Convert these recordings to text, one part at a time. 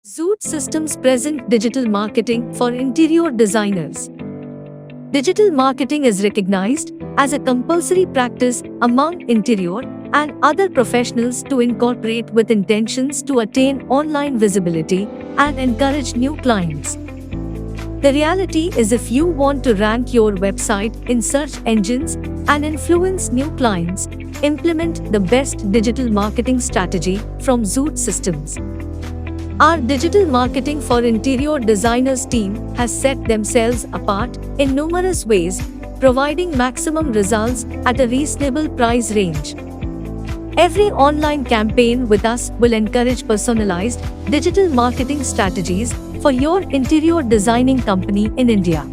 Zoot Systems present digital marketing for interior designers. Digital marketing is recognized as a compulsory practice among interior and other professionals to incorporate with intentions to attain online visibility and encourage new clients. The reality is, if you want to rank your website in search engines and influence new clients, implement the best digital marketing strategy from Zoot Systems. Our digital marketing for interior designers team has set themselves apart in numerous ways, providing maximum results at a reasonable price range. Every online campaign with us will encourage personalized digital marketing strategies for your interior designing company in India.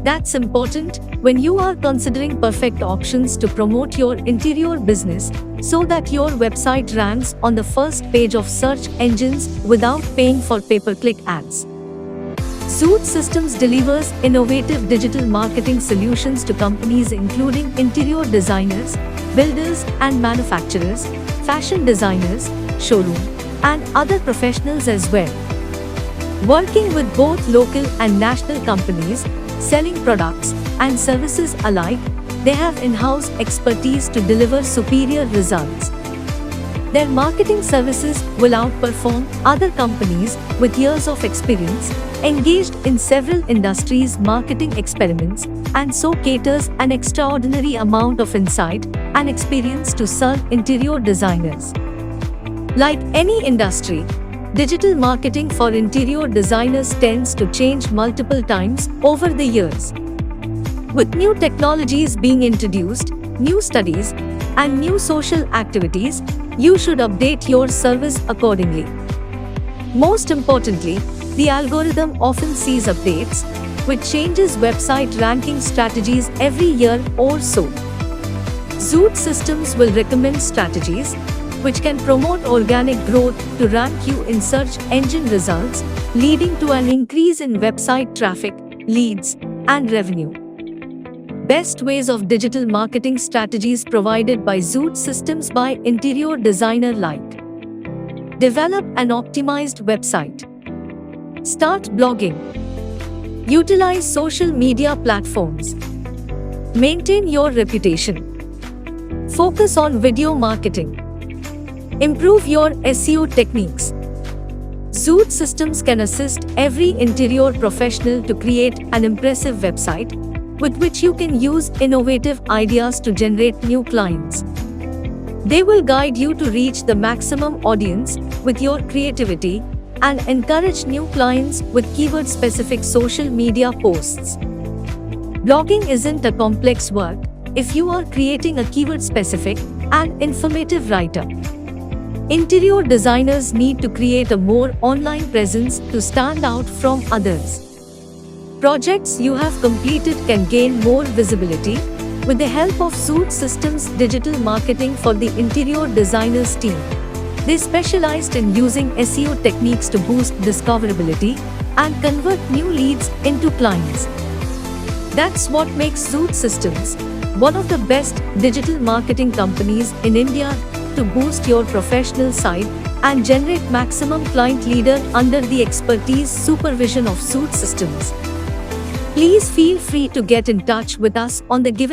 That's important when you are considering perfect options to promote your interior business so that your website ranks on the first page of search engines without paying for pay-per-click ads. Zoot Systems delivers innovative digital marketing solutions to companies including interior designers, builders and manufacturers, fashion designers, showroom, and other professionals as well. Working with both local and national companies, selling products and services alike, they have in-house expertise to deliver superior results. Their marketing services will outperform other companies with years of experience, engaged in several industries' marketing experiments, and so caters an extraordinary amount of insight and experience to serve interior designers. Like any industry, digital marketing for interior designers tends to change multiple times over the years. With new technologies being introduced, new studies, and new social activities, you should update your service accordingly. Most importantly, the algorithm often sees updates, which changes website ranking strategies every year or so. Zoot Systems will recommend strategies which can promote organic growth to rank you in search engine results, leading to an increase in website traffic, leads, and revenue. Best ways of digital marketing strategies provided by Zoot Systems by interior designer like: develop an optimized website. Start blogging. Utilize social media platforms. Maintain your reputation. Focus on video marketing. Improve your SEO techniques. Zoot Systems can assist every interior professional to create an impressive website with which you can use innovative ideas to generate new clients. They will guide you to reach the maximum audience with your creativity and encourage new clients with keyword-specific social media posts. Blogging isn't a complex work if you are creating a keyword-specific and informative writer. Interior designers need to create a more online presence to stand out from others. Projects you have completed can gain more visibility with the help of Zoot Systems digital marketing for the interior designers team. They specialized in using SEO techniques to boost discoverability and convert new leads into clients. That's what makes Zoot Systems one of the best digital marketing companies in India to boost your professional side and generate maximum client leader under the expertise supervision of Zoot Systems. Please feel free to get in touch with us on the given